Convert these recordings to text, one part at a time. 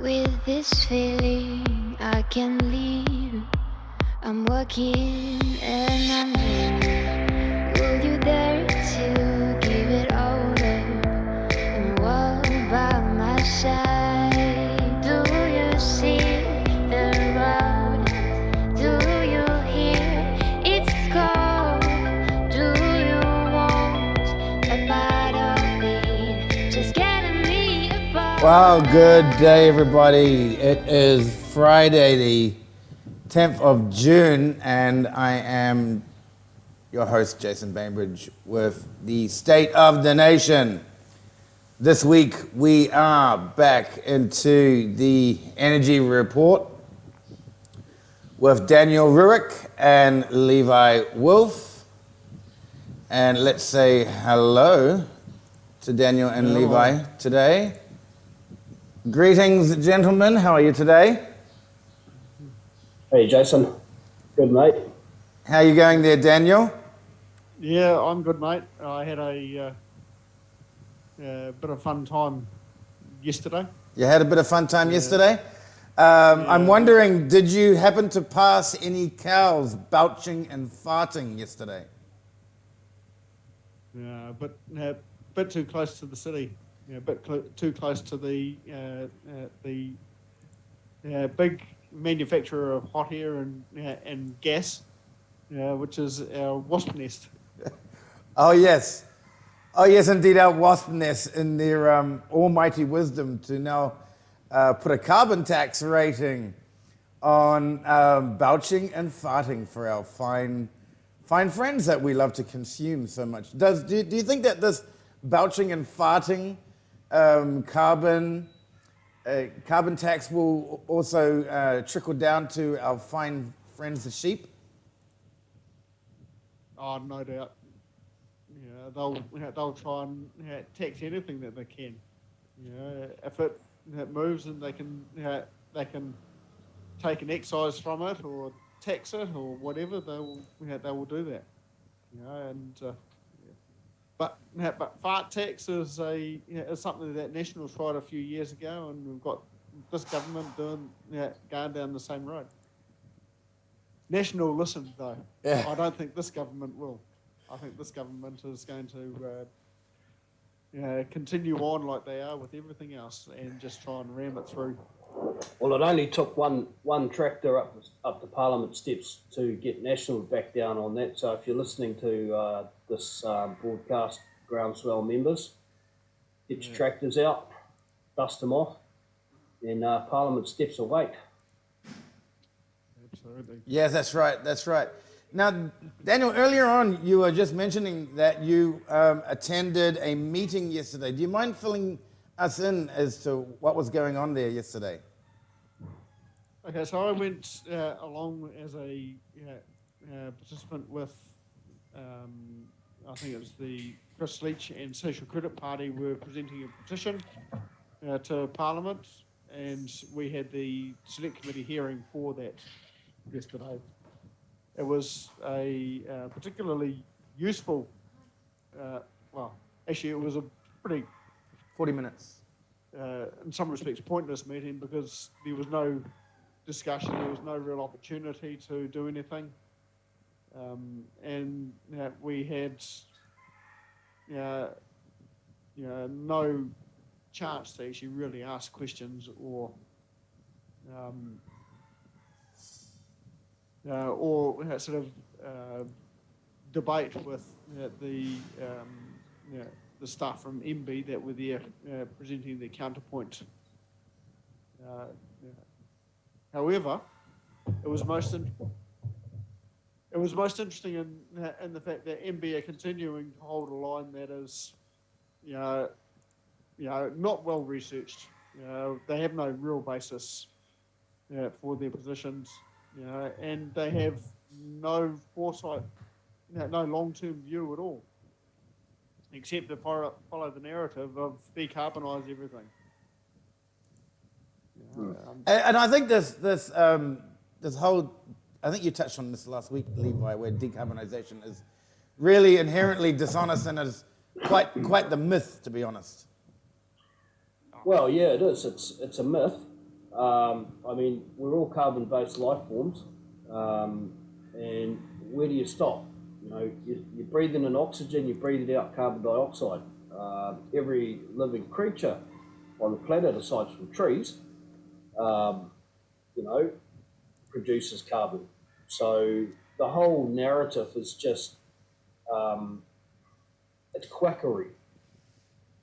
With this feeling, I can leave. I'm working and I'm dreaming. Will you dare to give it all up and walk by my side? Do you see the road? Do you hear it's cold? Do you want a part of it? Just getting me apart. Well, good day, everybody. It is Friday, the 10th of June, and I am your host, Jason Bainbridge, with the State of the Nation. This week, we are back into the energy report with Daniel Ruerich and Levi Wulf. And let's say hello to Daniel and Levi today. Greetings, gentlemen. How are you today? Hey, Jason. Good, mate. How are you going there, Daniel? Yeah, I'm good, mate. I had a bit of fun time yesterday. You had a bit of fun time yesterday? I'm wondering, did you happen to pass any cows belching and farting yesterday? Yeah, but a bit too close to the city. Yeah, a bit too close to the big manufacturer of hot air and gas, which is our wasp nest. Oh, yes. Oh, yes, indeed, our wasp nest in their almighty wisdom to now put a carbon tax rating on belching and farting for our fine friends that we love to consume so much. Do you think that this belching and farting carbon tax will also trickle down to our fine friends the sheep? Oh, no doubt. Yeah, they'll try and tax anything that they can. If it moves and they can take an excise from it or tax it or whatever, they will do that. But fart tax is is something that National tried a few years ago, and we've got this government going down the same road. National listened though. Yeah. I don't think this government will. I think this government is going to continue on like they are with everything else and just try and ram it through. Well, it only took one tractor up the Parliament steps to get National back down on that. So if you're listening to this broadcast, Groundswell members, get your tractors out, dust them off, and Parliament steps await. Absolutely. Yes, that's right. Now, Daniel, earlier on, you were just mentioning that you attended a meeting yesterday. Do you mind filling us in as to what was going on there yesterday? Okay, so I went along as a participant with, I think it was the Chris Leach and Social Credit Party were presenting a petition to Parliament, and we had the Select Committee hearing for that yesterday. It was a particularly useful, actually it was a pretty 40 minutes. in some respects, pointless meeting because there was no discussion, there was no real opportunity to do anything. And we had no chance to actually really ask questions or sort of debate with the staff from MB that were there presenting their counterpoint. However, it was most interesting in the fact that MB are continuing to hold a line that is, not well researched. They have no real basis for their positions, and they have no foresight, no long-term view at all, except to follow the narrative of decarbonise everything. And I think this whole, I think you touched on this last week, Levi, where decarbonisation is really inherently dishonest and is quite the myth, to be honest. Well, yeah, it is. It's a myth, I mean, we're all carbon-based life forms, and where do you stop? You know, you're breathing in oxygen, you're breathing out carbon dioxide. Every living creature on the planet, aside from trees, you know, produces carbon. So the whole narrative is just, it's quackery.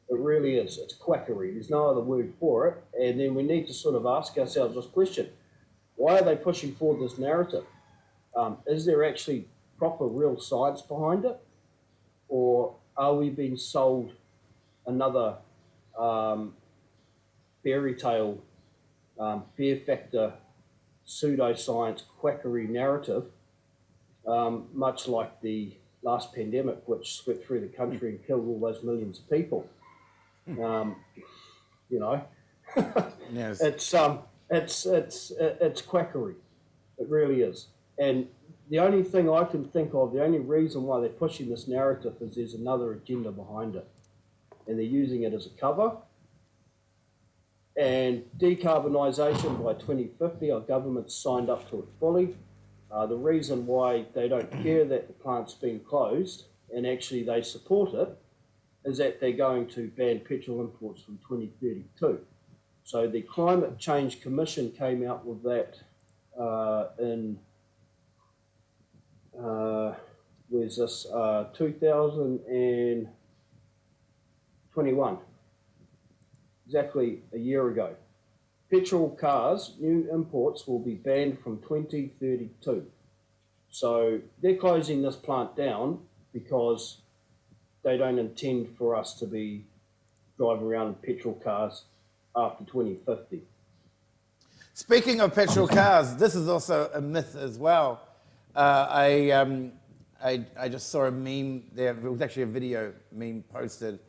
It really is. It's quackery. There's no other word for it. And then we need to sort of ask ourselves this question: why are they pushing forward this narrative? Is there actually proper, real science behind it? Or are we being sold another fairy tale, fear factor, pseudoscience, quackery narrative, much like the last pandemic, which swept through the country and killed all those millions of people? You know, Yes. it's quackery. It really is. And the only thing I can think of, the only reason why they're pushing this narrative is there's another agenda behind it, and they're using it as a cover. And decarbonisation by 2050, our government's signed up to it fully. The reason why they don't care that the plant's been closed, and actually they support it, is that they're going to ban petrol imports from 2032. So the Climate Change Commission came out with that in, where's this, 2021, exactly a year ago. Petrol cars, new imports will be banned from 2032. So they're closing this plant down because they don't intend for us to be driving around in petrol cars after 2050. Speaking of petrol cars, this is also a myth as well. I just saw a meme there. It was actually a video meme posted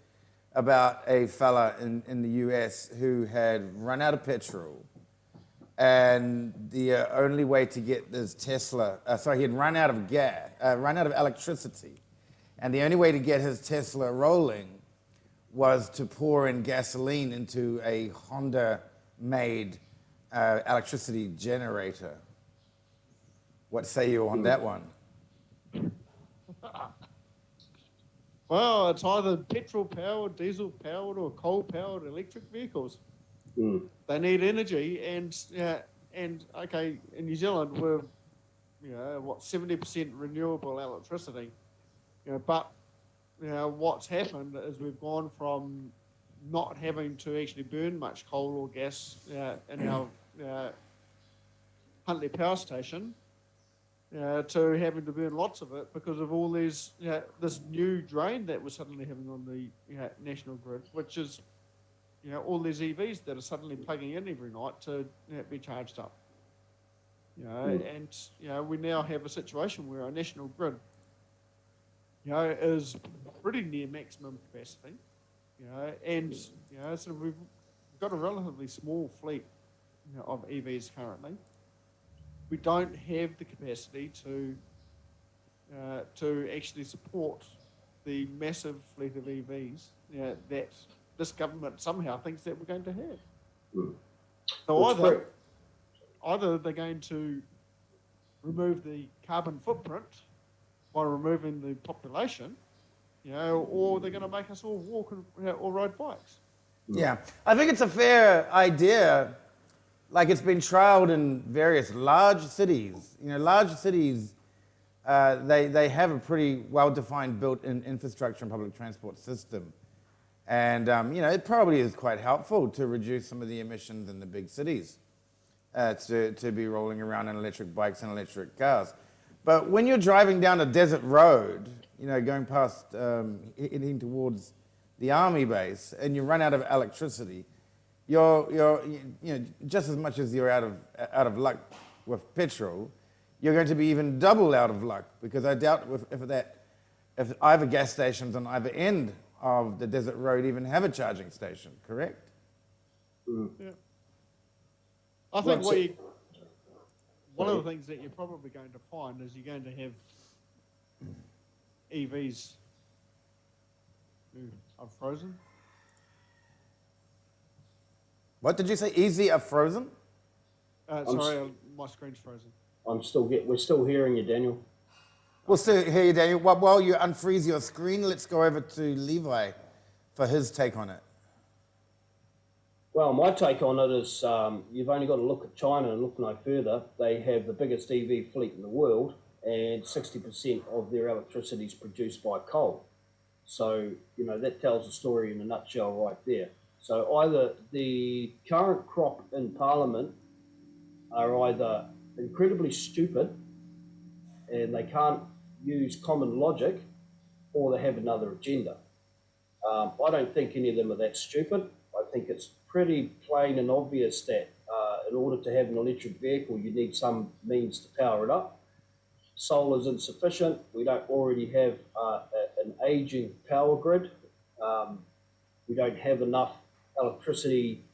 about a fella in the US who had run out of petrol, and the only way to get his Tesla, he had run out of gas, run out of electricity, and the only way to get his Tesla rolling was to pour in gasoline into a Honda-made electricity generator. What say you on that one? Well, it's either petrol-powered, diesel-powered, or coal-powered electric vehicles. They need energy, and okay, in New Zealand we're, 70% renewable electricity, but what's happened is we've gone from not having to actually burn much coal or gas in our Huntly power station, to having to burn lots of it because of all these, this new drain that we're suddenly having on the national grid, which is, all these EVs that are suddenly plugging in every night to be charged up. And we now have a situation where our national grid, is pretty near maximum capacity, and so we've got a relatively small fleet of EVs currently. We don't have the capacity to actually support the massive fleet of EVs that this government somehow thinks that we're going to have. So either they're going to remove the carbon footprint by removing the population, or they're going to make us all walk or ride bikes. Yeah, I think it's a fair idea. Like, it's been trialed in various large cities. Large cities, they have a pretty well-defined built-in infrastructure and public transport system. And, it probably is quite helpful to reduce some of the emissions in the big cities, to be rolling around in electric bikes and electric cars. But when you're driving down a desert road, going past, heading towards the army base, and you run out of electricity, you're just as much as you're out of luck with petrol, you're going to be even double out of luck, because I doubt if either gas stations on either end of the desert road even have a charging station, correct? Yeah. I think one of the things that you're probably going to find is you're going to have EVs who are frozen. What did you say? Easy are frozen? My screen's frozen. We're still hearing you, Daniel. We'll still hear you, Daniel. While you unfreeze your screen, let's go over to Levi for his take on it. Well, my take on it is you've only got to look at China and look no further. They have the biggest EV fleet in the world, and 60% of their electricity is produced by coal. So, that tells the story in a nutshell right there. So either the current crop in Parliament are either incredibly stupid and they can't use common logic, or they have another agenda. I don't think any of them are that stupid. I think it's pretty plain and obvious that in order to have an electric vehicle, you need some means to power it up. Solar is insufficient. We don't already have an aging power grid. We don't have enough electricity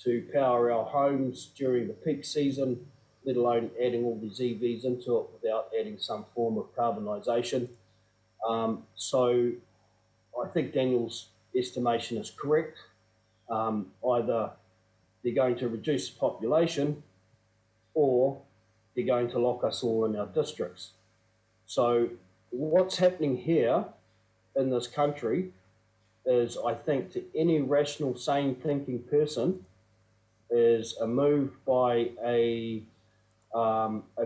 to power our homes during the peak season, let alone adding all these EVs into it without adding some form of carbonisation. So I think Daniel's estimation is correct. Either they're going to reduce the population or they're going to lock us all in our districts. So what's happening here in this country is, I think, to any rational, sane thinking person, is a move by a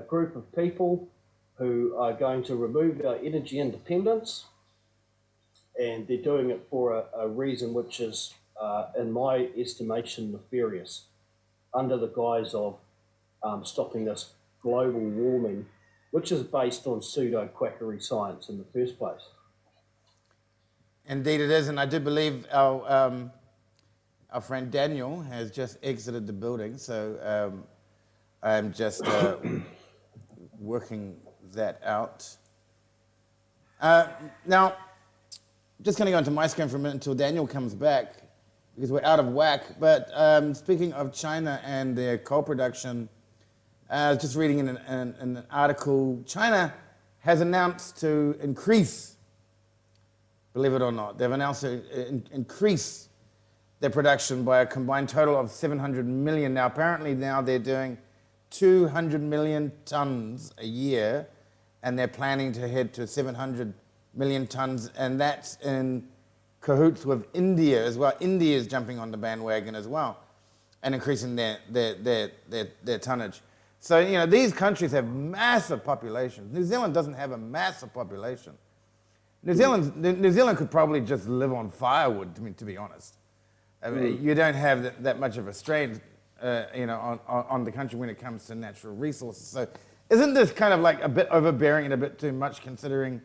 group of people who are going to remove our energy independence, and they're doing it for a reason which is, in my estimation, nefarious, under the guise of stopping this global warming, which is based on pseudo-quackery science in the first place. Indeed it is, and I do believe our friend Daniel has just exited the building, so I'm just working that out. Now, just going to go onto my screen for a minute until Daniel comes back, because we're out of whack. But speaking of China and their coal production, I was just reading in an article, China has announced to increase, believe it or not, they've announced to increase their production by a combined total of 700 million. Now, apparently now they're doing 200 million tons a year, and they're planning to head to 700 million tons, and that's in cahoots with India as well. India is jumping on the bandwagon as well and increasing their tonnage. So, these countries have massive populations. New Zealand doesn't have a massive population. New Zealand could probably just live on firewood, to be honest. I mean, you don't have that much of a strain, on the country when it comes to natural resources. So isn't this kind of like a bit overbearing and a bit too much, considering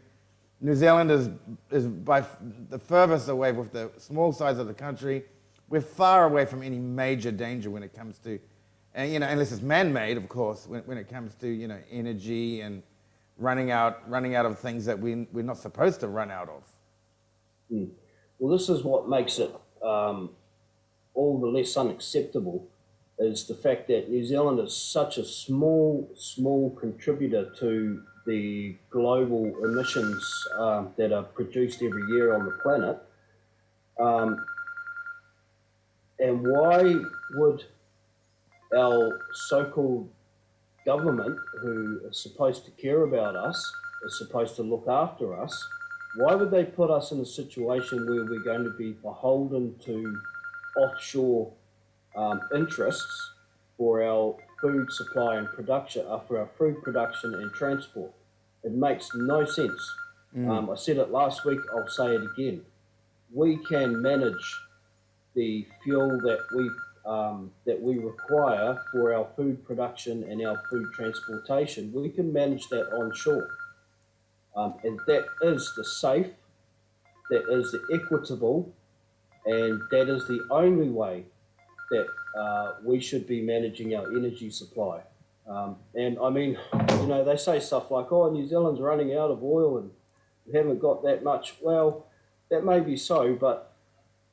New Zealand is by the furthest away with the small size of the country? We're far away from any major danger when it comes to, unless it's man-made, of course, when it comes to, energy and running out of things that we're not supposed to run out of. Well, this is what makes it all the less unacceptable, is the fact that New Zealand is such a small contributor to the global emissions that are produced every year on the planet. And why would our so-called government, who is supposed to care about us, is supposed to look after us, why would they put us in a situation where we're going to be beholden to offshore interests for our food supply and production, for our food production and transport? It makes no sense. I said it last week, I'll say it again. We can manage the fuel that we require for our food production and our food transportation. We can manage that onshore. And that is the safe, that is the equitable, and that is the only way that we should be managing our energy supply. And I mean, they say stuff like, oh, New Zealand's running out of oil and we haven't got that much. Well, that may be so, but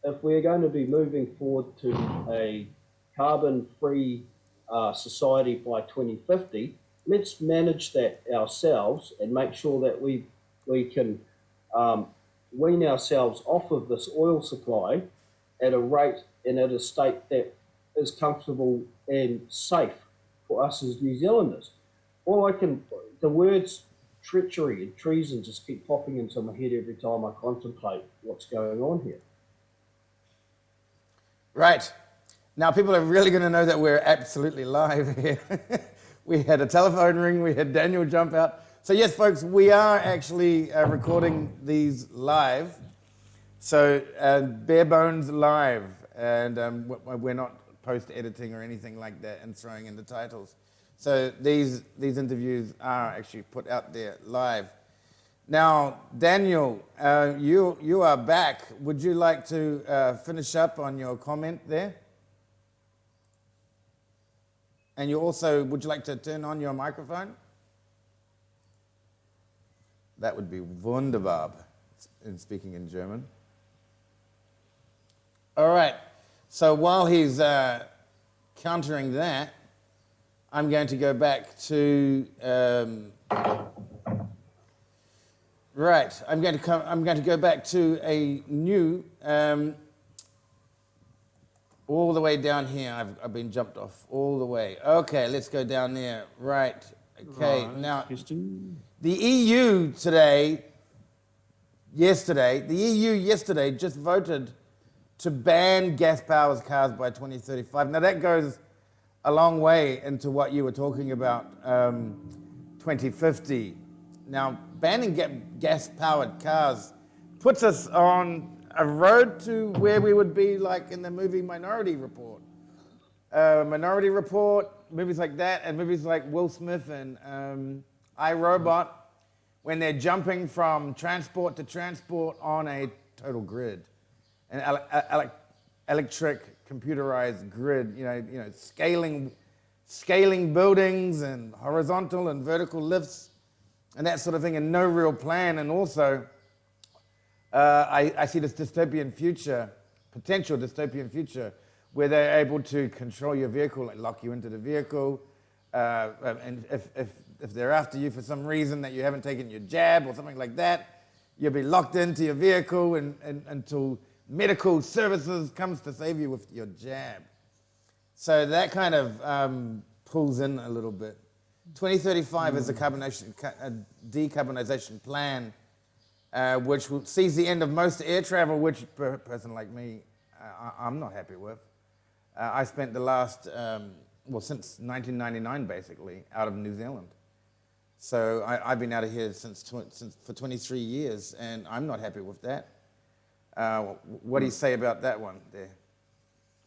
if we're going to be moving forward to a carbon-free society by 2050, let's manage that ourselves and make sure that we can wean ourselves off of this oil supply at a rate and at a state that is comfortable and safe for us as New Zealanders. The words treachery and treason just keep popping into my head every time I contemplate what's going on here. Right. Now, people are really going to know that we're absolutely live here. We had a telephone ring, we had Daniel jump out. So yes, folks, we are actually recording these live. So bare bones live, and we're not post-editing or anything like that and throwing in the titles. So these interviews are actually put out there live. Now, Daniel, you are back. Would you like to finish up on your comment there? And would you like to turn on your microphone? That would be wunderbar, in speaking in German. All right. So while he's countering that, I'm going to go back to right. I'm going to go back to a new all the way down here. I've been jumped off all the way. Okay, let's go down there. Right. Okay. Right. Now, the EU yesterday just voted to ban gas-powered cars by 2035. Now that goes a long way into what you were talking about, 2050. Now, banning gas-powered cars puts us on a road to where we would be like in the movie Minority Report. Minority Report, movies like that, and movies like Will Smith and I, Robot, when they're jumping from transport to transport on a total grid. An electric, computerized grid, you know, scaling buildings and horizontal and vertical lifts and that sort of thing, and no real plan. And also, I see this potential dystopian future, where they're able to control your vehicle, like lock you into the vehicle, and if they're after you for some reason that you haven't taken your jab or something like that, you'll be locked into your vehicle and until medical services comes to save you with your jab. So that kind of pulls in a little bit. 2035 is a decarbonization plan, which sees the end of most air travel, which a person like me, I'm not happy with. I spent the last, since 1999 basically, out of New Zealand. So I've been out of here for 23 years, and I'm not happy with that. What do you say about that one there,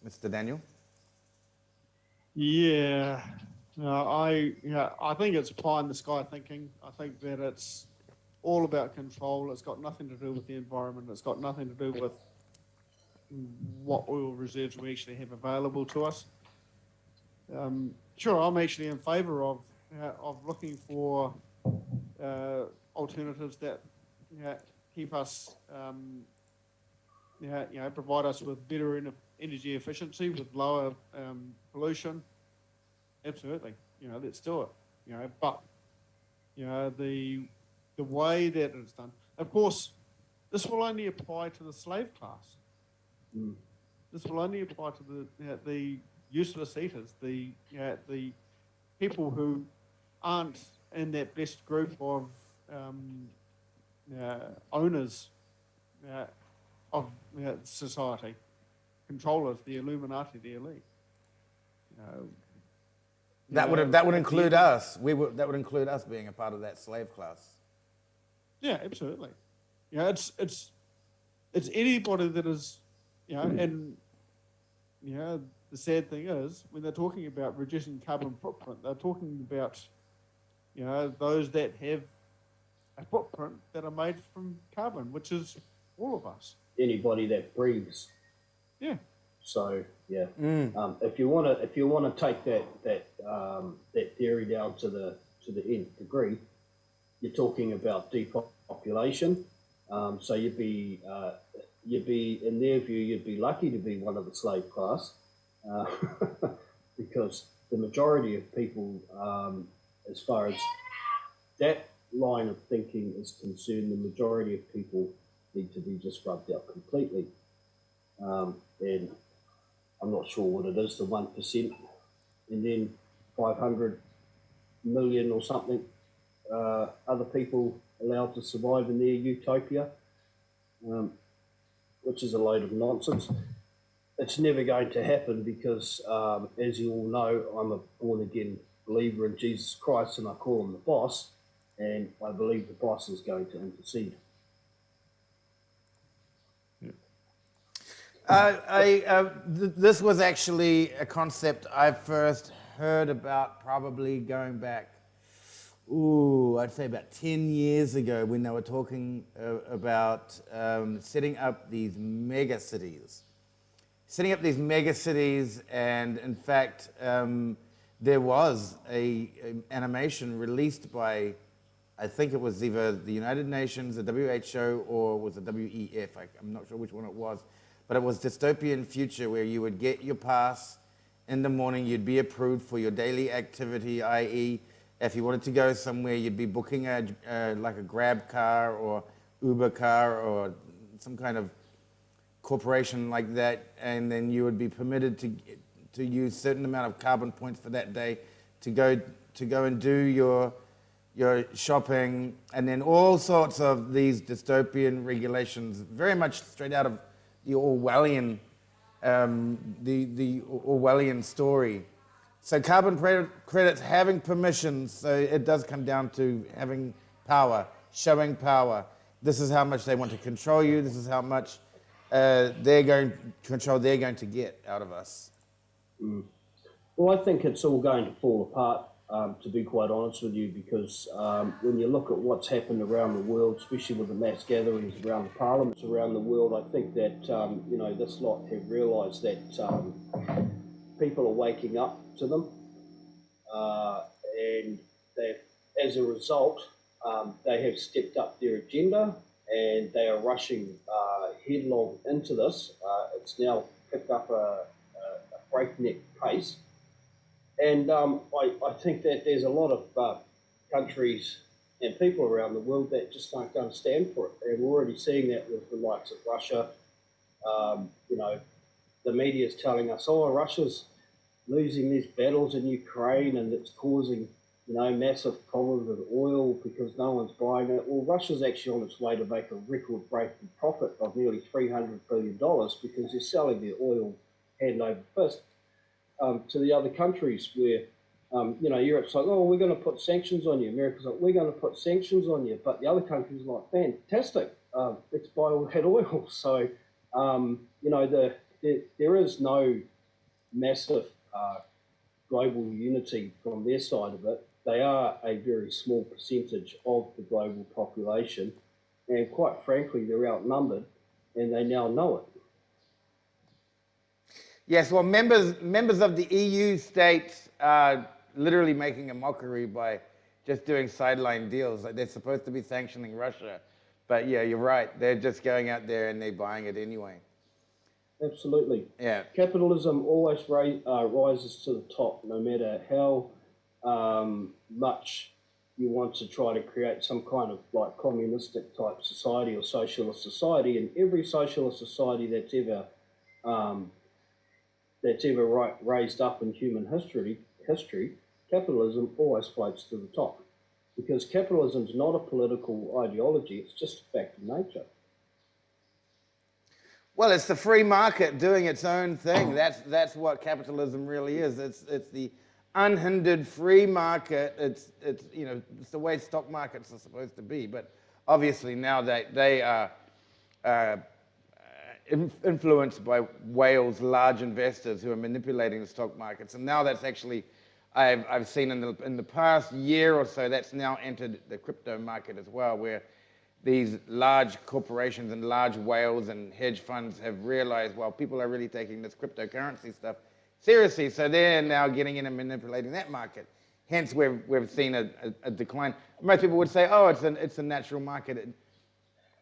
Mr. Daniel? Yeah, I think it's pie in the sky thinking. I think that it's all about control. It's got nothing to do with the environment. It's got nothing to do with what oil reserves we actually have available to us. Sure, I'm actually in favour of looking for alternatives that keep us, provide us with better energy efficiency, with lower pollution. Absolutely, let's do it. But the way that it's done, of course, this will only apply to the slave class. This will only apply to the useless eaters, the people who aren't in that best group of owners of society, controllers, the Illuminati, the elite. That would include us. That would include us being a part of that slave class. Yeah, absolutely. It's anybody that is, and the sad thing is when they're talking about reducing carbon footprint, they're talking about those that have a footprint that are made from carbon, which is all of us. Anybody that breathes. Yeah. So yeah, if you want to take that theory down to the nth degree, you're talking about depopulation. So you'd be in their view, you'd be lucky to be one of the slave class, because the majority of people, as far as that line of thinking is concerned, the majority of people need to be just rubbed out completely. And I'm not sure what it is, the 1%. And then 500 million or something other people allowed to survive in their utopia, which is a load of nonsense. It's never going to happen because, as you all know, I'm a born-again believer in Jesus Christ, and I call him the boss, and I believe the boss is going to intercede. This was actually a concept I first heard about probably going back, I'd say about 10 years ago when they were talking about setting up these mega cities. And in fact, there was a animation released by, I think it was either the United Nations, the WHO, or was the WEF. I'm not sure which one it was. But it was dystopian future where you would get your pass in the morning, you'd be approved for your daily activity, i.e. if you wanted to go somewhere, you'd be booking like a Grab car or Uber car or some kind of corporation like that, and then you would be permitted to use a certain amount of carbon points for that day to go and do your shopping, and then all sorts of these dystopian regulations, very much straight out of the Orwellian, the Orwellian story. So carbon credits having permissions, so it does come down to having power, showing power. This is how much they want to control you. This is how much they're going to get out of us. Well, I think it's all going to fall apart, to be quite honest with you, because when you look at what's happened around the world, especially with the mass gatherings around the parliaments around the world, I think that, this lot have realised that people are waking up to them. And as a result, they have stepped up their agenda and they are rushing headlong into this. It's now picked up a breakneck pace. And I think that there's a lot of countries and people around the world that just aren't going to stand for it. And we're already seeing that with the likes of Russia. The media is telling us, Russia's losing these battles in Ukraine and it's causing, massive problems with oil because no one's buying it. Well, Russia's actually on its way to make a record-breaking profit of nearly $300 billion because they're selling their oil hand over fist to the other countries where, Europe's like, we're going to put sanctions on you. America's like, we're going to put sanctions on you. But the other countries are like, fantastic, let's buy all that oil. So, there is no massive global unity from their side of it. They are a very small percentage of the global population. And quite frankly, they're outnumbered and they now know it. Yes, well, members of the EU states are literally making a mockery by just doing sideline deals. Like they're supposed to be sanctioning Russia, but yeah, you're right. They're just going out there and they're buying it anyway. Absolutely. Yeah. Capitalism always rises to the top, no matter how much you want to try to create some kind of like communistic type society or socialist society. And every socialist society that's ever raised up in human history, capitalism always floats to the top. Because capitalism is not a political ideology, it's just a fact of nature. Well, it's the free market doing its own thing. That's what capitalism really is. It's the unhindered free market. It's the way stock markets are supposed to be. But obviously now they are influenced by whales, large investors who are manipulating the stock markets. And now that's actually, I've seen in the past year or so, that's now entered the crypto market as well, where these large corporations and large whales and hedge funds have realized, well, people are really taking this cryptocurrency stuff seriously, so they're now getting in and manipulating that market. Hence, we've seen a decline. Most people would say, it's a natural market.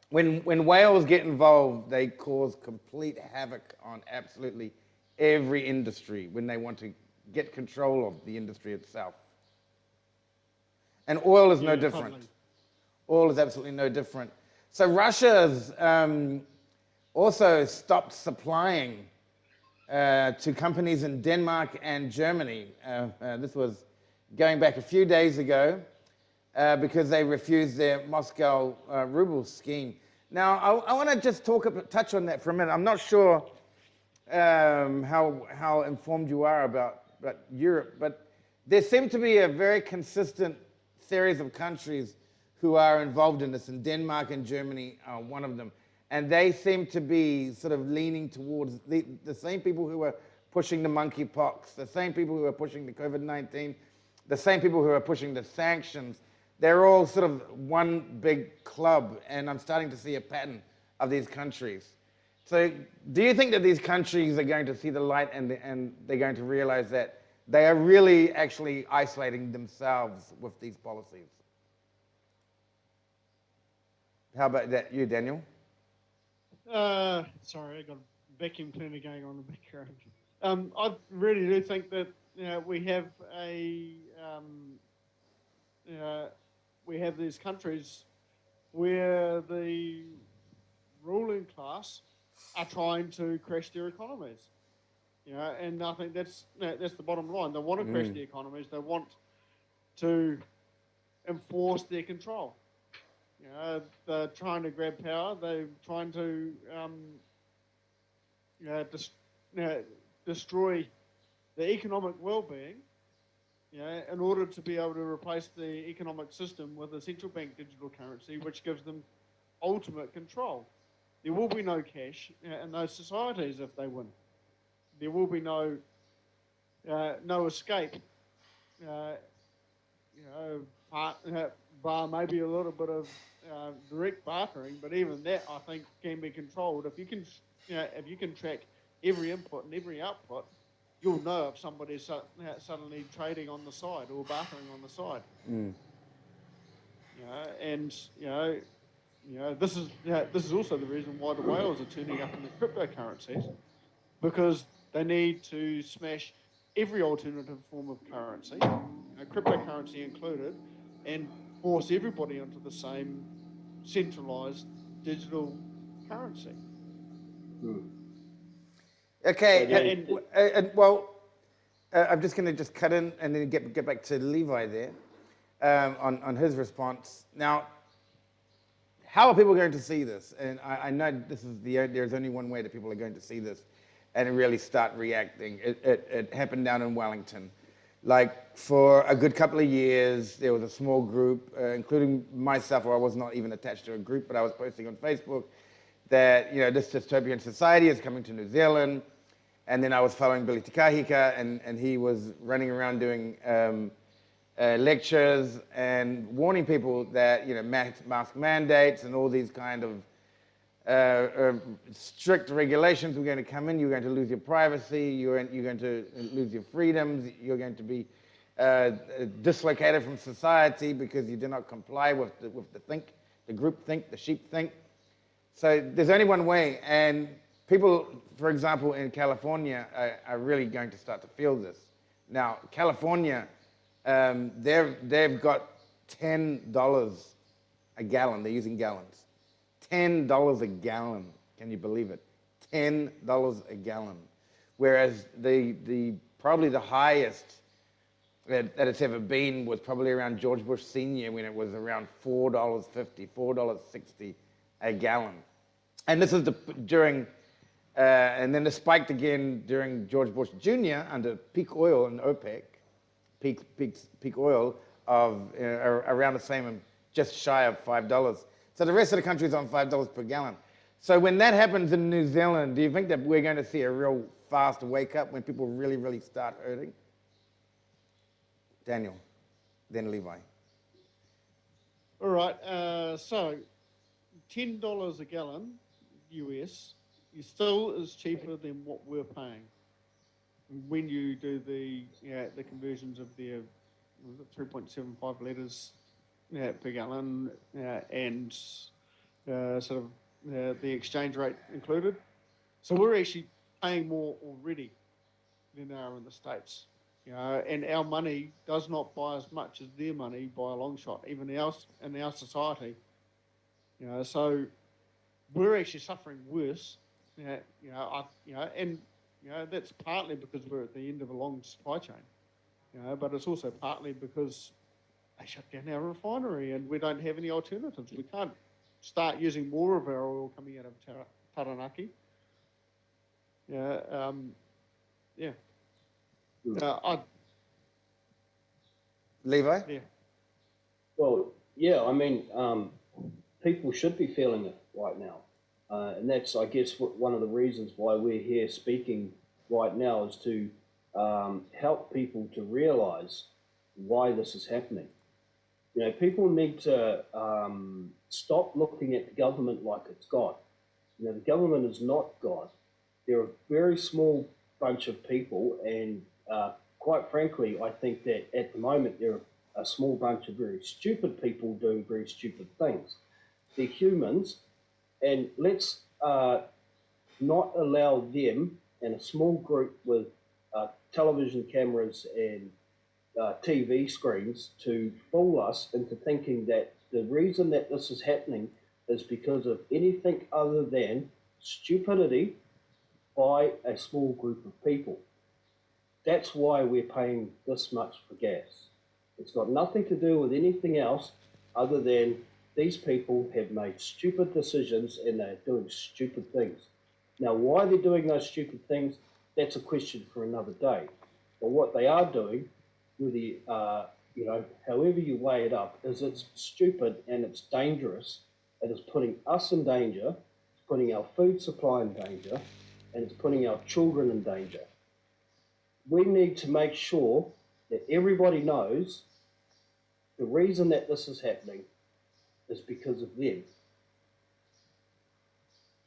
When whales get involved, they cause complete havoc on absolutely every industry when they want to get control of the industry itself. And oil is no different. Totally. Oil is absolutely no different. So Russia's also stopped supplying to companies in Denmark and Germany. This was going back a few days ago because they refused their Moscow ruble scheme. Now, I want to just touch on that for a minute. I'm not sure how informed you are about Europe, but there seem to be a very consistent series of countries who are involved in this, and Denmark and Germany are one of them. And they seem to be sort of leaning towards the same people who are pushing the monkeypox, the same people who are pushing the COVID-19, the same people who are pushing the sanctions. They're all sort of one big club, and I'm starting to see a pattern of these countries. So do you think that these countries are going to see the light and they're going to realize that they are really actually isolating themselves with these policies? How about that, you, Daniel? Sorry, I got a vacuum cleaner going on in the background. I really do think that we have we have these countries where the ruling class are trying to crash their economies. And I think that's the bottom line. They want to crash the economies. They want to enforce their control. They're trying to grab power. They're trying to destroy the economic well-being, in order to be able to replace the economic system with a central bank digital currency, which gives them ultimate control. There will be no cash in those societies if they win. There will be no escape. Bar maybe a little bit of direct bartering, but even that I think can be controlled. If you can track every input and every output, you'll know if somebody's suddenly trading on the side or bartering on the side. This is also the reason why the whales are turning up in the cryptocurrencies, because they need to smash every alternative form of currency, cryptocurrency included, and force everybody onto the same centralized digital currency. Okay, I'm just going to cut in and then get back to Levi there on his response. Now, how are people going to see this? And I know there's only one way that people are going to see this and really start reacting. It happened down in Wellington. Like, for a good couple of years, there was a small group, including myself, where I was not even attached to a group, but I was posting on Facebook that, this dystopian society is coming to New Zealand. And then I was following Billy Tikahika, and he was running around doing lectures and warning people that, mask mandates and all these kind of strict regulations were going to come in. You're going to lose your privacy. You're going to lose your freedoms. You're going to be dislocated from society because you do not comply with the group think, the sheep think. So there's only one way, and people, for example, in California are really going to start to feel this. Now, California, they've got $10 a gallon. They're using gallons. $10 a gallon. Can you believe it? $10 a gallon. Whereas probably the highest that it's ever been was probably around George Bush Sr. when it was around $4.50, $4.60 a gallon. And this is during, and then it spiked again during George Bush Jr. under peak oil and OPEC, peak oil of around the same, just shy of $5. So the rest of the country is on $5 per gallon. So when that happens in New Zealand, do you think that we're going to see a real fast wake up when people really, really start hurting? Daniel, then Levi. All right, so $10 a gallon US still is cheaper than what we're paying when you do the conversions of the 3.75 litres per gallon and sort of the exchange rate included. So we're actually paying more already than they are in the States. And our money does not buy as much as their money by a long shot, even in our society. So we're actually suffering worse. And That's partly because we're at the end of a long supply chain, but it's also partly because they shut down our refinery and we don't have any alternatives. We can't start using more of our oil coming out of Taranaki. Levi? Yeah. Well, yeah, I mean, people should be feeling it right now. And that's, I guess, one of the reasons why we're here speaking right now is to help people to realise why this is happening. People need to stop looking at the government like it's God. The government is not God. They're a very small bunch of people, and quite frankly, I think that at the moment they're a small bunch of very stupid people doing very stupid things. They're humans, and let's not allow them and a small group with television cameras and TV screens to fool us into thinking that the reason that this is happening is because of anything other than stupidity by a small group of people. That's why we're paying this much for gas. It's got nothing to do with anything else other than these people have made stupid decisions and they're doing stupid things. Now, why they're doing those stupid things, that's a question for another day. But what they are doing, however you weigh it up, is it's stupid and it's dangerous. It is putting us in danger, it's putting our food supply in danger, and it's putting our children in danger. We need to make sure that everybody knows the reason that this is happening is because of them.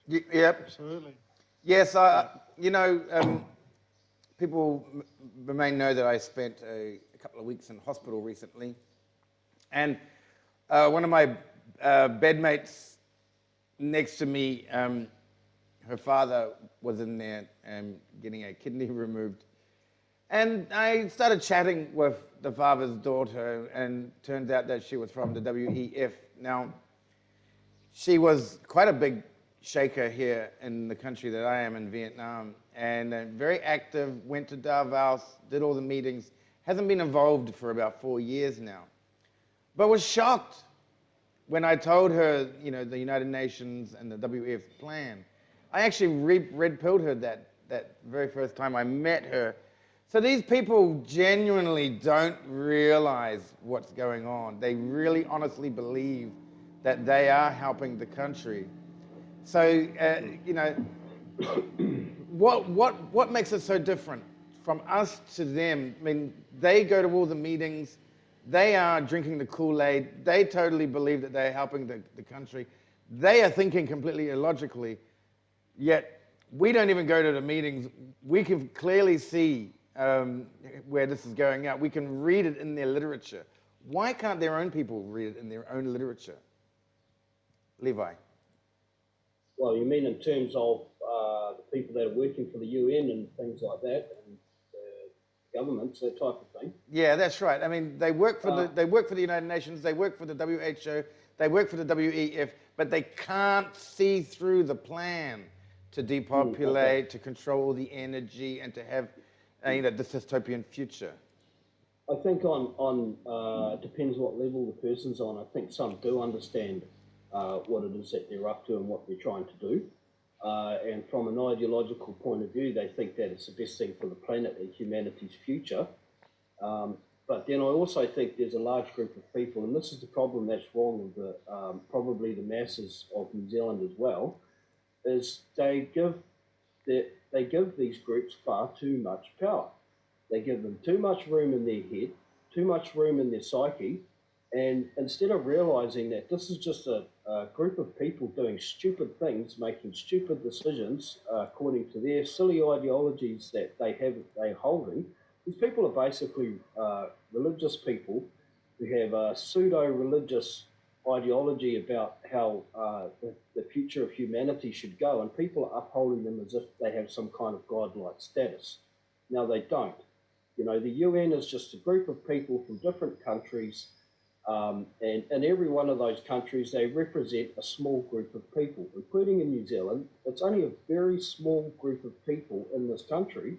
Yep. Absolutely. Yes, people may know that I spent a couple of weeks in hospital recently. And one of my bedmates next to me, her father was in there getting a kidney removed. And I started chatting with the father's daughter, and turns out that she was from the WEF. Now, she was quite a big shaker here in the country that I am in, Vietnam, and very active, went to Davos, did all the meetings, hasn't been involved for about 4 years now, but was shocked when I told her, the United Nations and the WEF plan. I actually red-pilled her that very first time I met her. So these people genuinely don't realize what's going on. They really honestly believe that they are helping the country. So, what makes it so different from us to them? I mean, they go to all the meetings. They are drinking the Kool-Aid. They totally believe that they're helping the country. They are thinking completely illogically, yet we don't even go to the meetings. We can clearly see where this is going out. We can read it in their literature. Why can't their own people read it in their own literature? Levi. Well, you mean in terms of the people that are working for the UN and things like that, and the governments, that type of thing? Yeah, that's right. I mean, they work for the United Nations, they work for the WHO, they work for the WEF, but they can't see through the plan to depopulate, to control the energy, and to have this dystopian future. I think it depends what level the person's on. I think some do understand what it is that they're up to and what they're trying to do. And from an ideological point of view, they think that it's the best thing for the planet and humanity's future. But then I also think there's a large group of people, and this is the problem that's wrong with probably the masses of New Zealand as well, is they give these groups far too much power. They give them too much room in their head, too much room in their psyche, and instead of realizing that this is just a group of people doing stupid things, making stupid decisions according to their silly ideologies that they're holding, these people are basically religious people who have a pseudo-religious ideology about how the future of humanity should go, and people are upholding them as if they have some kind of godlike status. Now, they don't. The UN is just a group of people from different countries And in every one of those countries, they represent a small group of people, including in New Zealand. It's only a very small group of people in this country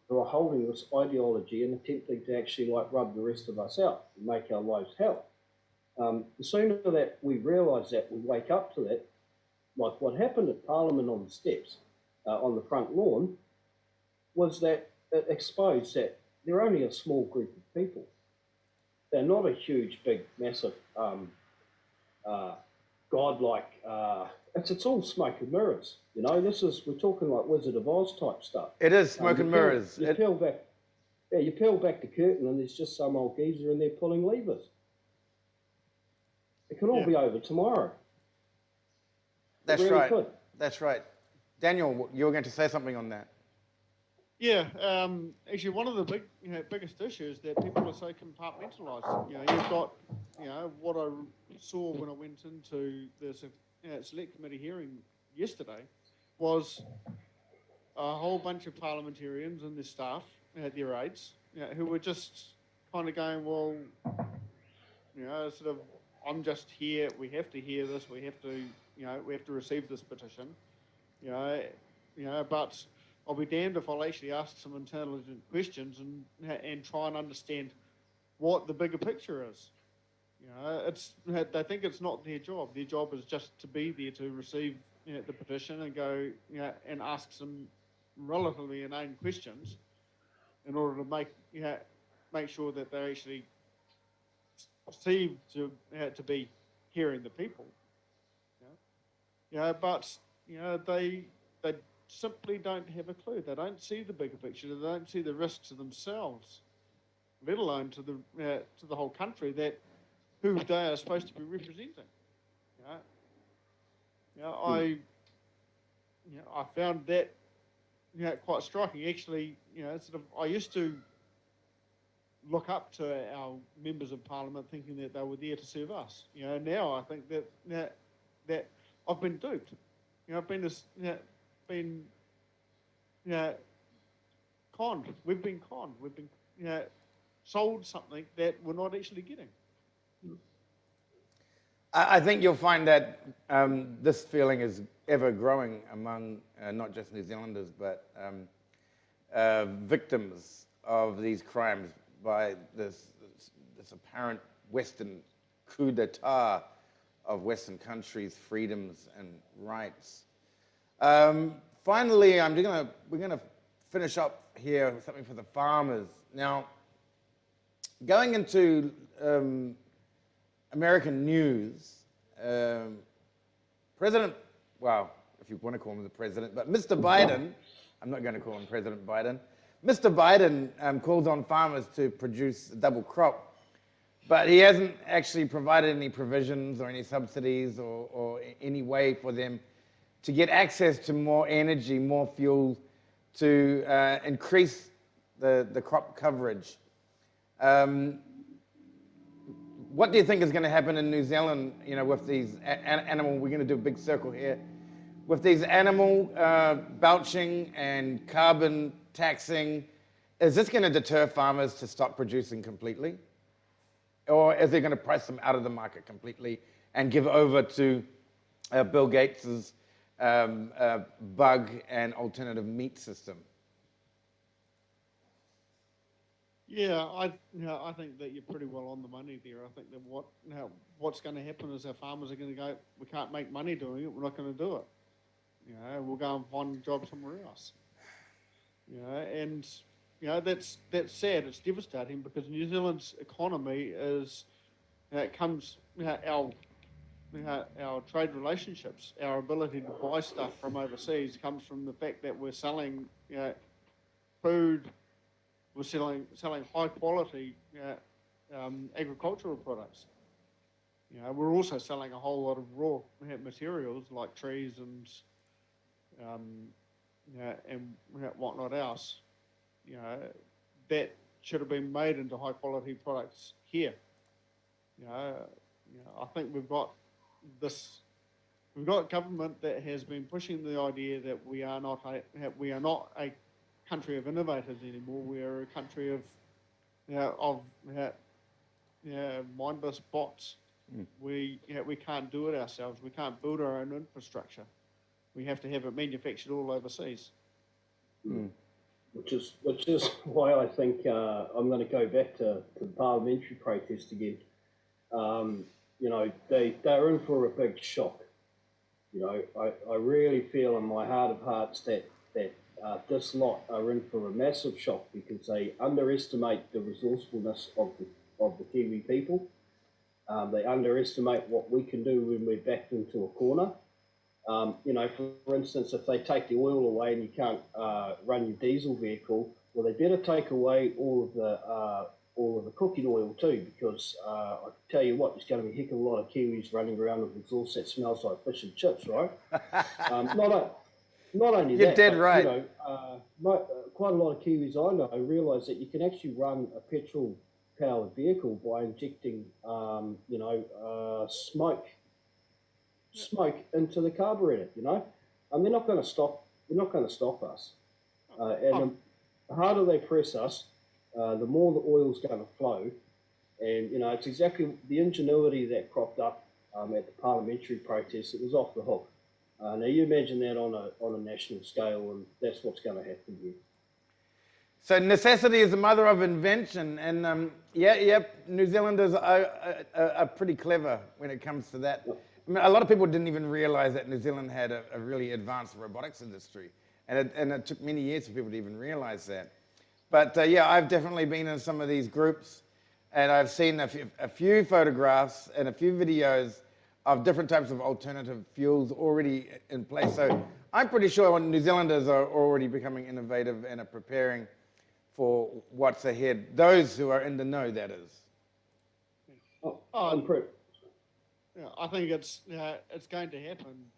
who are holding this ideology and attempting to actually rub the rest of us out and make our lives hell. The sooner that we realise that, we wake up to that, like what happened at Parliament on the steps, on the front lawn, was that it exposed that they're only a small group of people. They're not a huge, big, massive, godlike. It's all smoke and mirrors. We're talking like Wizard of Oz type stuff. It is smoke and mirrors. You peel back the curtain, and there's just some old geezer in there pulling levers. It could all be over tomorrow. That's really right. Could. That's right. Daniel, you were going to say something on that. Yeah, actually, one of the biggest issues that people are so compartmentalised. You've got, what I saw when I went into the select committee hearing yesterday was a whole bunch of parliamentarians and their staff, their aides, who were just kind of going, well, sort of, I'm just here. We have to hear this. We have to, we have to receive this petition. But I'll be damned if I'll actually ask some intelligent questions and try and understand what the bigger picture is. They think it's not their job. Their job is just to be there to receive the petition and go and ask some relatively inane questions in order to make sure that they're actually perceived to be hearing the people. But they simply don't have a clue. They don't see the bigger picture. They don't see the risks to themselves, let alone to the whole country who they are supposed to be representing. I found that quite striking. Actually, I used to look up to our members of parliament thinking that they were there to serve us. Now I think that I've been duped. I've been conned. We've been conned. We've been sold something that we're not actually getting. I think you'll find that this feeling is ever growing among not just New Zealanders, but victims of these crimes by this apparent Western coup d'etat of Western countries' freedoms and rights. Finally, we're gonna finish up here with something for the farmers. Now, going into American news, President, well, if you want to call him the president, but Mr. Biden, I'm not going to call him President Biden, Mr. Biden calls on farmers to produce a double crop, but he hasn't actually provided any provisions or any subsidies or any way for them to get access to more energy, more fuel, to increase the crop coverage. What do you think is going to happen in New Zealand, with these animal, we're going to do a big circle here, with these animal belching and carbon taxing? Is this going to deter farmers to stop producing completely? Or is it going to price them out of the market completely and give over to Bill Gates's bug and alternative meat system? Yeah, I think that you're pretty well on the money there. I think that what's going to happen is our farmers are going to go, we can't make money doing it, we're not going to do it. We'll go and find a job somewhere else. And that's sad. It's devastating because New Zealand's economy comes our trade relationships, our ability to buy stuff from overseas comes from the fact that we're selling food. We're selling high quality agricultural products. We're also selling a whole lot of raw materials like trees and whatnot else. That should have been made into high quality products here. I think we've got government that has been pushing the idea that we are not a country of innovators anymore. We are a country of mindless bots. We can't do it ourselves. We can't build our own infrastructure. We have to have it manufactured all overseas. Which is why I think I'm going to go back to the parliamentary protest again. They're in for a big shock. I really feel in my heart of hearts that this lot are in for a massive shock because they underestimate the resourcefulness of the Kiwi people. They underestimate what we can do when we're backed into a corner. For instance, if they take the oil away and you can't run your diesel vehicle, well, they better take away all of the cooking oil too, because I can tell you what, there's going to be a heck of a lot of Kiwis running around with exhaust that smells like fish and chips, right? Not only You're that, dead but, right. Quite a lot of Kiwis I know realise that you can actually run a petrol-powered vehicle by injecting, smoke into the carburetor. And they're not going to stop. They're not going to stop us. The harder they press us, the more the oil's going to flow. And it's exactly the ingenuity that cropped up at the parliamentary protest. It was off the hook. Now you imagine that on a national scale, and that's what's going to happen here. So necessity is the mother of invention, and New Zealanders are pretty clever when it comes to that. I mean, a lot of people didn't even realize that New Zealand had a really advanced robotics industry, and it took many years for people to even realize that. But I've definitely been in some of these groups, and I've seen a few photographs and a few videos of different types of alternative fuels already in place. So I'm pretty sure New Zealanders are already becoming innovative and are preparing for what's ahead. Those who are in the know, that is. I think it's going to happen.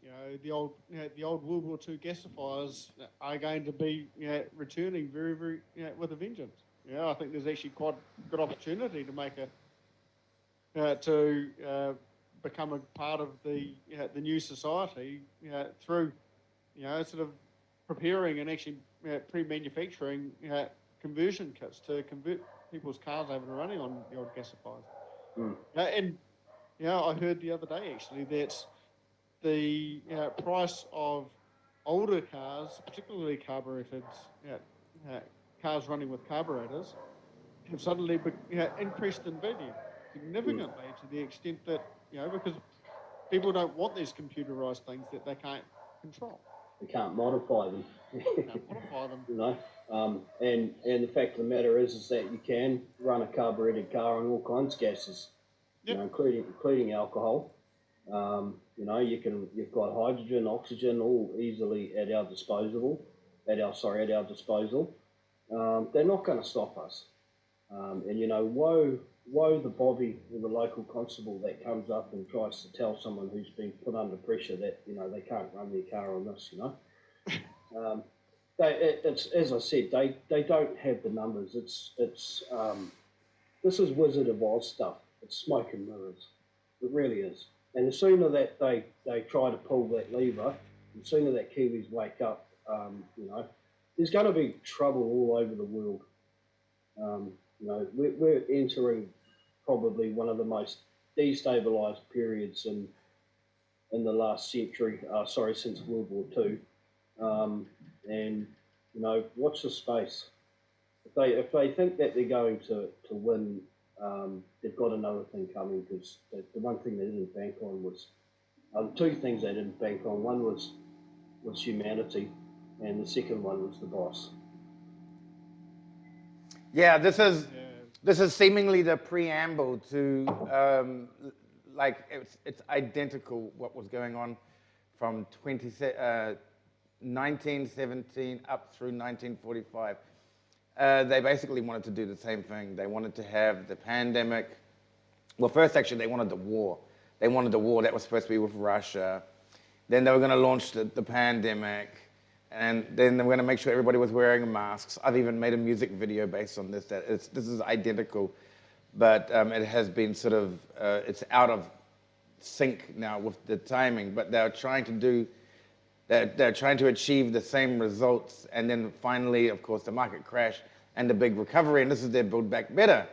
The old World War II gasifiers are going to be returning very, very with a vengeance. I think there's actually quite a good opportunity to make become a part of the new society through sort of preparing and actually pre-manufacturing conversion kits to convert people's cars over to running on the old gasifiers. I heard the other day actually that the price of older cars, particularly carbureted cars running with carburetors, have suddenly increased in value significantly to the extent that because people don't want these computerized things that they can't control. They can't modify them. And the fact of the matter is that you can run a carbureted car on all kinds of gases, including alcohol. You've got hydrogen, oxygen, all easily at our disposal. They're not going to stop us. Woe the bobby or the local constable that comes up and tries to tell someone who's been put under pressure that they can't run their car on this. It's as I said, they don't have the numbers. This is Wizard of Oz stuff. It's smoke and mirrors. It really is. And the sooner that they try to pull that lever, the sooner that Kiwis wake up, there's going to be trouble all over the world. We're entering probably one of the most destabilised periods in the last century. Since World War II. Watch the space. If they think that they're going to win, they've got another thing coming, because the one thing they didn't bank on was two things they didn't bank on. One was humanity, and the second one was the boss. Yeah, this is seemingly the preamble to it's identical what was going on from 1917 up through 1945. They basically wanted to do the same thing. They wanted to have the pandemic. Well, first, actually, they wanted the war. They wanted the war that was supposed to be with Russia. Then they were going to launch the pandemic. And then they were going to make sure everybody was wearing masks. I've even made a music video based on this. This is identical. But it has been sort of, it's out of sync now with the timing. But they're trying to achieve the same results, and then finally, of course, the market crash and the big recovery, and this is their Build Back Better.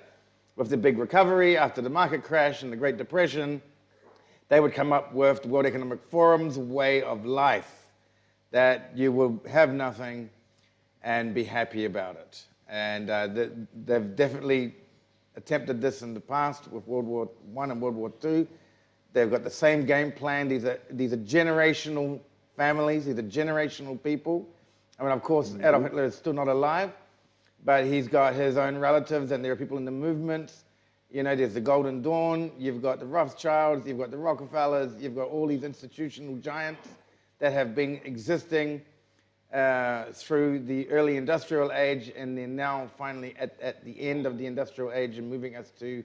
with the big recovery after the market crash and the Great Depression, they would come up with the World Economic Forum's way of life, that you will have nothing and be happy about it. And they've definitely attempted this in the past with World War I and World War II. They've got the same game plan. These are generational families. These are generational people. I mean, of course, Adolf Hitler is still not alive, but he's got his own relatives, and there are people in the movements. You know, there's the Golden Dawn, you've got the Rothschilds, you've got the Rockefellers, you've got all these institutional giants that have been existing through the early industrial age, and they're now finally at the end of the industrial age and moving us to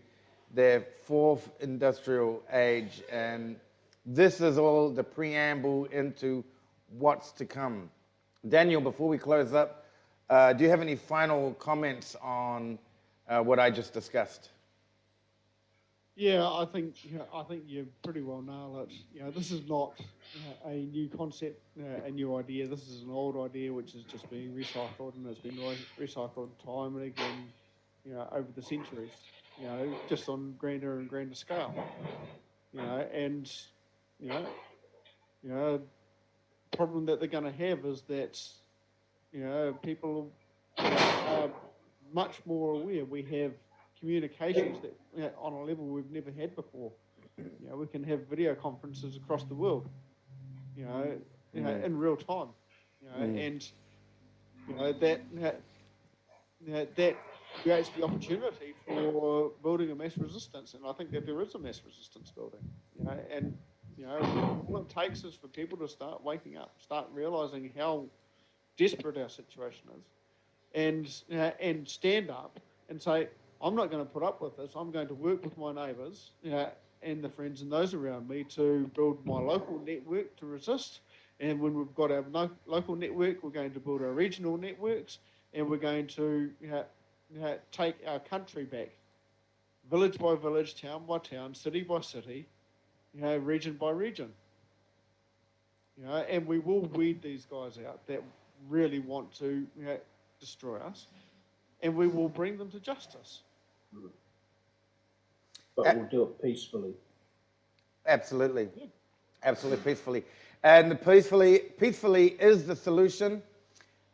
their fourth industrial age. And this is all the preamble into what's to come. Daniel, before we close up, do you have any final comments on what I just discussed? Yeah, I think you pretty well nailed it. This is not a new concept, a new idea. This is an old idea which is just being recycled, and it's been recycled time and again, over the centuries. Just on grander and grander scale. And the problem that they're going to have is that people are much more aware. We have communications that on a level we've never had before. We can have video conferences across the world, in real time, and that creates the opportunity for building a mass resistance. And I think that there is a mass resistance building, and all it takes is for people to start waking up, start realizing how desperate our situation is, and stand up and say, I'm not going to put up with this. I'm going to work with my neighbours, and the friends and those around me to build my local network to resist. And when we've got our local network, we're going to build our regional networks, and we're going to take our country back, village by village, town by town, city by city, region by region. And we will weed these guys out that really want to destroy us, and we will bring them to justice. But we'll do it peacefully. Absolutely. Yeah. Absolutely peacefully. And the peacefully is the solution.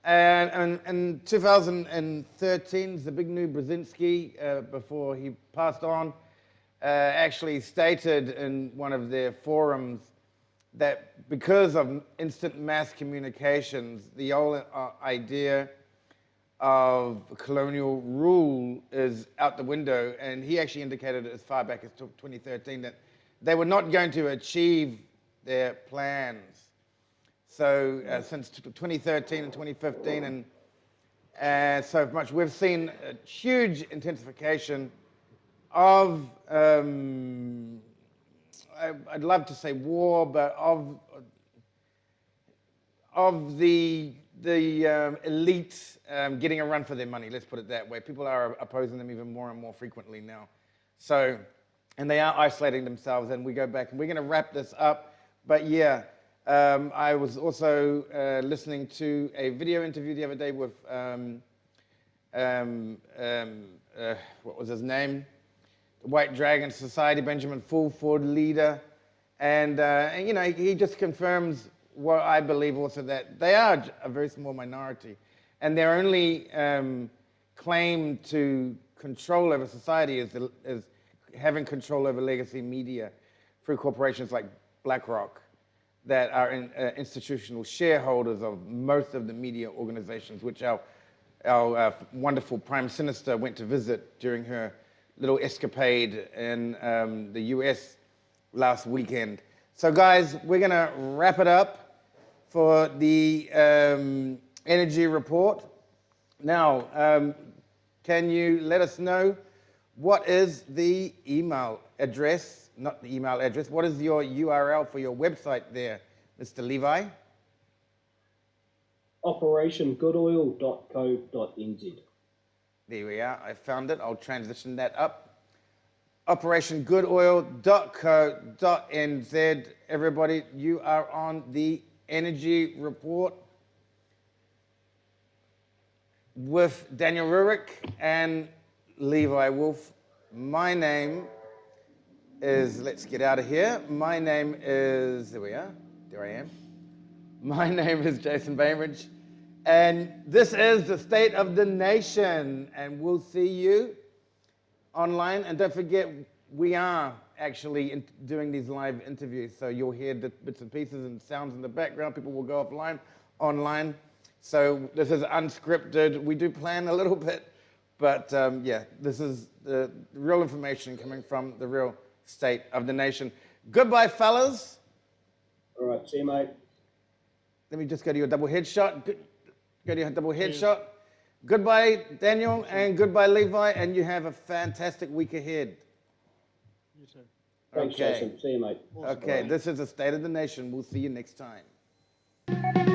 And in 2013, Zbigniew Brzezinski, before he passed on, actually stated in one of their forums that because of instant mass communications, the whole idea of colonial rule is out the window. And he actually indicated as far back as 2013 that they were not going to achieve their plans. So since 2013 and 2015 and so much, we've seen a huge intensification of, I'd love to say war, but of the elite getting a run for their money, let's put it that way. People are opposing them even more and more frequently now. So, and they are isolating themselves, and we go back, and we're going to wrap this up. But yeah, I was also listening to a video interview the other day with, what was his name? The White Dragon Society, Benjamin Fulford, leader. And he just confirms what I believe also, that they are a very small minority. And their only claim to control over society is having control over legacy media through corporations like BlackRock that are institutional shareholders of most of the media organizations, which our wonderful Prime Minister went to visit during her little escapade in the US last weekend. So guys, we're going to wrap it up for the energy report. Now, can you let us know what is the email address, not the email address, what is your URL for your website there, Mr. Levi? operationgoodoil.co.nz. There we are, I found it, I'll transition that up. operationgoodoil.co.nz. Everybody, you are on the energy report with Daniel Ruerich and Levi Wulf. My name is, let's get out of here. My name is, there we are, there I am. My name is Jason Bainbridge, and this is the State of the Nation, and we'll see you online. And don't forget, we are actually doing these live interviews, so you'll hear the bits and pieces and sounds in the background. People will go offline, online. So this is unscripted. We do plan a little bit, but yeah, this is the real information coming from the real State of the Nation. Goodbye, fellas. All right, see you, mate. Let me just go to your double headshot. Go to your double headshot. Goodbye, Daniel, and goodbye, Levi, and you have a fantastic week ahead. You too. Thanks, Okay. Jason. See you, mate. Awesome. Okay, this is the State of the Nation. We'll see you next time.